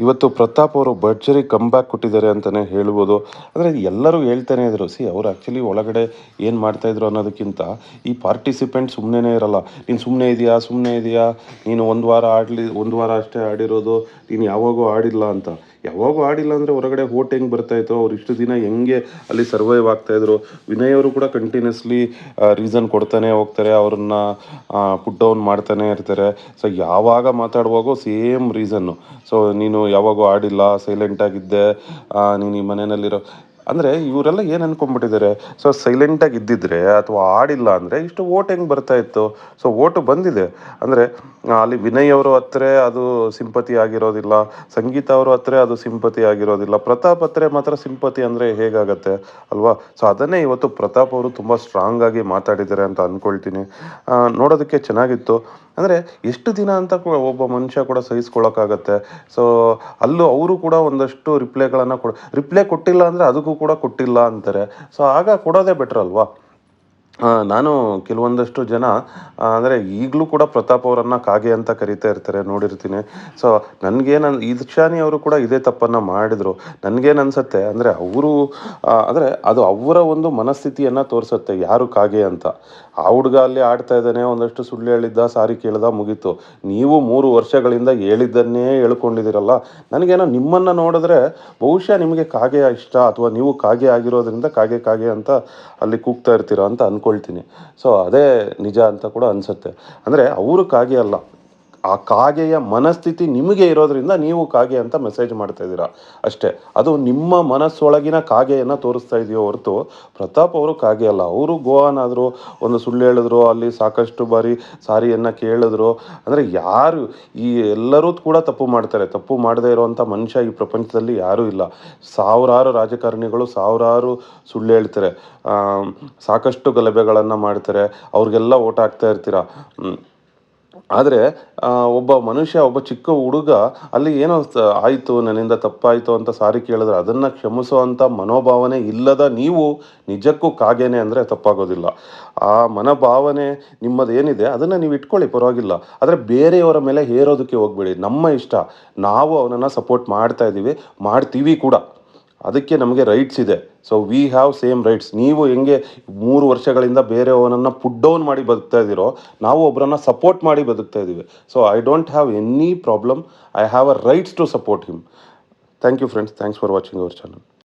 ಇವತ್ತು ಪ್ರತಾಪ್ ಅವರು ಭರ್ಜರಿ ಕಮ್‌ಬ್ಯಾಕ್ ಕೊಟ್ಟಿದ್ದಾರೆ ಅಂತಲೇ ಹೇಳ್ಬೋದು. ಅಂದರೆ ಎಲ್ಲರೂ ಹೇಳ್ತಾನೆ ಇದ್ರು. ಅವ್ರು ಆ್ಯಕ್ಚುಲಿ ಒಳಗಡೆ ಏನು ಮಾಡ್ತಾಯಿದ್ರು ಅನ್ನೋದಕ್ಕಿಂತ ಈ ಪಾರ್ಟಿಸಿಪೆಂಟ್ ಸುಮ್ಮನೆ ಇರಲ್ಲ. ನೀನು ಸುಮ್ಮನೆ ಇದೆಯಾ ನೀನು ಒಂದು ವಾರ ಅಷ್ಟೇ ಆಡಿರೋದು, ನೀನು ಯಾವಾಗೂ ಆಡಿಲ್ಲ ಅಂತ. ಯಾವಾಗೂ ಆಡಿಲ್ಲ ಅಂದರೆ ಹೊರಗಡೆ ಓಟ್ ಹೆಂಗೆ ಬರ್ತಾಯಿತ್ತು, ಅವ್ರು ಇಷ್ಟು ದಿನ ಹೆಂಗೆ ಅಲ್ಲಿ ಸರ್ವೈವ್ ಆಗ್ತಾಯಿದ್ರು. ವಿನಯ್ ಅವರು ಕೂಡ ಕಂಟಿನ್ಯೂಸ್ಲಿ ರೀಸನ್ ಕೊಡ್ತಾನೆ ಹೋಗ್ತಾರೆ, ಅವ್ರನ್ನ ಪುಟ್ ಡೌನ್ ಮಾಡ್ತಾನೆ ಇರ್ತಾರೆ. ಸೊ ಯಾವಾಗ ಮಾತಾಡುವಾಗೂ ಸೇಮ್ ರೀಸನ್ನು. ಸೊ ನೀನು ಯಾವಾಗೂ ಆಡಿಲ್ಲ, ಸೈಲೆಂಟಾಗಿದ್ದೆ, ನೀನು ಈ ಮನೆಯಲ್ಲಿರೋ ಅಂದರೆ ಇವರೆಲ್ಲ ಏನು ಅಂದ್ಕೊಂಡ್ಬಿಟ್ಟಿದ್ದಾರೆ. ಸೊ ಸೈಲೆಂಟಾಗಿ ಇದ್ದಿದ್ರೆ ಅಥವಾ ಆಡಿಲ್ಲ ಅಂದರೆ ಇಷ್ಟು ಓಟ್ ಹೆಂಗೆ ಬರ್ತಾಯಿತ್ತು. ಸೊ ಓಟು ಬಂದಿದೆ ಅಂದರೆ ಅಲ್ಲಿ ವಿನಯ್ ಅವರು ಹತ್ರ ಅದು ಸಿಂಪತಿ ಆಗಿರೋದಿಲ್ಲ, ಸಂಗೀತ ಅವರು ಹತ್ರ ಅದು ಸಿಂಪತಿ ಆಗಿರೋದಿಲ್ಲ, ಪ್ರತಾಪ್ ಹತ್ರ ಮಾತ್ರ ಸಿಂಪತಿ ಅಂದರೆ ಹೇಗಾಗತ್ತೆ ಅಲ್ವಾ. ಸೊ ಅದನ್ನೇ ಇವತ್ತು ಪ್ರತಾಪ್ ಅವರು ತುಂಬ ಸ್ಟ್ರಾಂಗ್ ಆಗಿ ಮಾತಾಡಿದ್ದಾರೆ ಅಂತ ಅಂದ್ಕೊಳ್ತೀನಿ. ನೋಡೋದಕ್ಕೆ ಚೆನ್ನಾಗಿತ್ತು. ಅಂದರೆ ಎಷ್ಟು ದಿನ ಅಂತ ಒಬ್ಬ ಮನುಷ್ಯ ಕೂಡ ಸಹಿಸ್ಕೊಳ್ಳೋಕ್ಕಾಗತ್ತೆ. ಸೊ ಅಲ್ಲೂ ಅವರು ಕೂಡ ಒಂದಷ್ಟು ರಿಪ್ಲೈ ಕೊಟ್ಟಿಲ್ಲ ಅಂದರೆ ಅದಕ್ಕೂ ಕೂಡ ಕೊಟ್ಟಿಲ್ಲ ಅಂತಾರೆ. ಸೊ ಆಗ ಕೊಡೋದೇ ಬೆಟ್ರ್ ಅಲ್ವಾ. ನಾನು ಕೆಲವೊಂದಷ್ಟು ಜನ ಅಂದರೆ ಈಗಲೂ ಕೂಡ ಪ್ರತಾಪ್ ಅವರನ್ನು ಕಾಗೆ ಅಂತ ಕರಿತಾ ಇರ್ತಾರೆ, ನೋಡಿರ್ತೀನಿ. ಸೊ ಈಶಾನಿ ಅವರು ಕೂಡ ಇದೇ ತಪ್ಪನ್ನು ಮಾಡಿದರು. ನನಗೇನು ಅನಿಸುತ್ತೆ ಅಂದರೆ ಅವರು ಅಂದರೆ ಅದು ಅವರ ಒಂದು ಮನಸ್ಥಿತಿಯನ್ನು ತೋರಿಸುತ್ತೆ ಯಾರು ಕಾಗೆ ಅಂತ. ಆ ಹುಡುಗ ಅಲ್ಲಿ ಆಡ್ತಾ ಇದ್ದಾನೆ, ಒಂದಷ್ಟು ಸುಳ್ಳು ಹೇಳಿದ್ದ, ಸಾರಿ ಕೇಳ್ದ, ಮುಗೀತು. ನೀವು 3 ವರ್ಷಗಳಿಂದ ಹೇಳಿದ್ದನ್ನೇ ಹೇಳ್ಕೊಂಡಿದ್ದೀರಲ್ಲ. ನನಗೇನೋ ನಿಮ್ಮನ್ನು ನೋಡಿದ್ರೆ ಬಹುಶಃ ನಿಮಗೆ ಕಾಗೆ ಇಷ್ಟ ಅಥವಾ ನೀವು ಕಾಗೆ ಆಗಿರೋದ್ರಿಂದ ಕಾಗೆ ಅಂತ ಅಲ್ಲಿ ಕೂಗ್ತಾ ಇರ್ತೀರ ಅಂತ ಅಂದ್ಕೊಳ್ತೀನಿ. ಸೊ ಅದೇ ನಿಜ ಅಂತ ಕೂಡ ಅನಿಸುತ್ತೆ. ಅಂದರೆ ಅವರು ಕಾಗೆ ಅಲ್ಲ, ಆ ಕಾಗೆಯ ಮನಸ್ಥಿತಿ ನಿಮಗೆ ಇರೋದ್ರಿಂದ ನೀವು ಕಾಗೆ ಅಂತ ಮೆಸೇಜ್ ಮಾಡ್ತಾ ಇದ್ದೀರಾ ಅಷ್ಟೇ. ಅದು ನಿಮ್ಮ ಮನಸ್ಸೊಳಗಿನ ಕಾಗೆಯನ್ನು ತೋರಿಸ್ತಾ ಇದೆಯೋ ಹೊರತು ಪ್ರತಾಪ್ ಅವರು ಕಾಗೆ ಅಲ್ಲ. ಅವರು ಗೋವಾನಾದರು, ಒಂದು ಸುಳ್ಳು ಹೇಳಿದ್ರು, ಅಲ್ಲಿ ಸಾಕಷ್ಟು ಬಾರಿ ಸಾರಿಯನ್ನು ಕೇಳಿದ್ರು. ಅಂದರೆ ಈ ಎಲ್ಲರೂ ಕೂಡ ತಪ್ಪು ಮಾಡ್ತಾರೆ. ತಪ್ಪು ಮಾಡದೇ ಇರುವಂಥ ಮನುಷ್ಯ ಈ ಪ್ರಪಂಚದಲ್ಲಿ ಯಾರೂ ಇಲ್ಲ. ಸಾವಿರಾರು ರಾಜಕಾರಣಿಗಳು ಸಾವಿರಾರು ಸುಳ್ಳು ಹೇಳ್ತಾರೆ, ಸಾಕಷ್ಟು ಗಲಭೆಗಳನ್ನು ಮಾಡ್ತಾರೆ, ಅವ್ರಿಗೆಲ್ಲ ಓಟ್ ಹಾಕ್ತಾ ಇರ್ತೀರ. ಆದರೆ ಒಬ್ಬ ಮನುಷ್ಯ, ಒಬ್ಬ ಚಿಕ್ಕ ಹುಡುಗ ಅಲ್ಲಿ ಏನೋ ಆಯಿತು, ನನ್ನಿಂದ ತಪ್ಪಾಯಿತು ಅಂತ ಸಾರಿ ಕೇಳಿದ್ರೆ ಅದನ್ನು ಕ್ಷಮಿಸುವಂಥ ಮನೋಭಾವನೆ ಇಲ್ಲದ ನೀವು ನಿಜಕ್ಕೂ ಕಾಗೇನೆ ಅಂದರೆ ತಪ್ಪಾಗೋದಿಲ್ಲ. ಆ ಮನೋಭಾವನೆ ನಿಮ್ಮದೇನಿದೆ ಅದನ್ನು ನೀವು ಇಟ್ಕೊಳ್ಳಿ, ಪರವಾಗಿಲ್ಲ. ಆದರೆ ಬೇರೆಯವರ ಮೇಲೆ ಹೇರೋದಕ್ಕೆ ಹೋಗಬೇಡಿ. ನಮ್ಮ ಇಷ್ಟ, ನಾವು ಅವನನ್ನು ಸಪೋರ್ಟ್ ಮಾಡ್ತೀವಿ ಕೂಡ. ಅದಕ್ಕೆ ನಮಗೆ ರೈಟ್ಸ್ ಇದೆ. So we have same rights. ನೀವು ಹೆಂಗೆ 3 ವರ್ಷಗಳಿಂದ ಬೇರೆಯವನನ್ನು ಪುಟ್ ಡೌನ್ ಮಾಡಿ ಬದುಕ್ತಾ ಇದ್ದೀರೋ, ನಾವು ಒಬ್ಬರನ್ನ ಸಪೋರ್ಟ್ ಮಾಡಿ ಬದುಕ್ತಾ ಇದ್ದೀವಿ. So I don't have any problem. I have a rights to support him. Thank you friends. Thanks for watching our channel.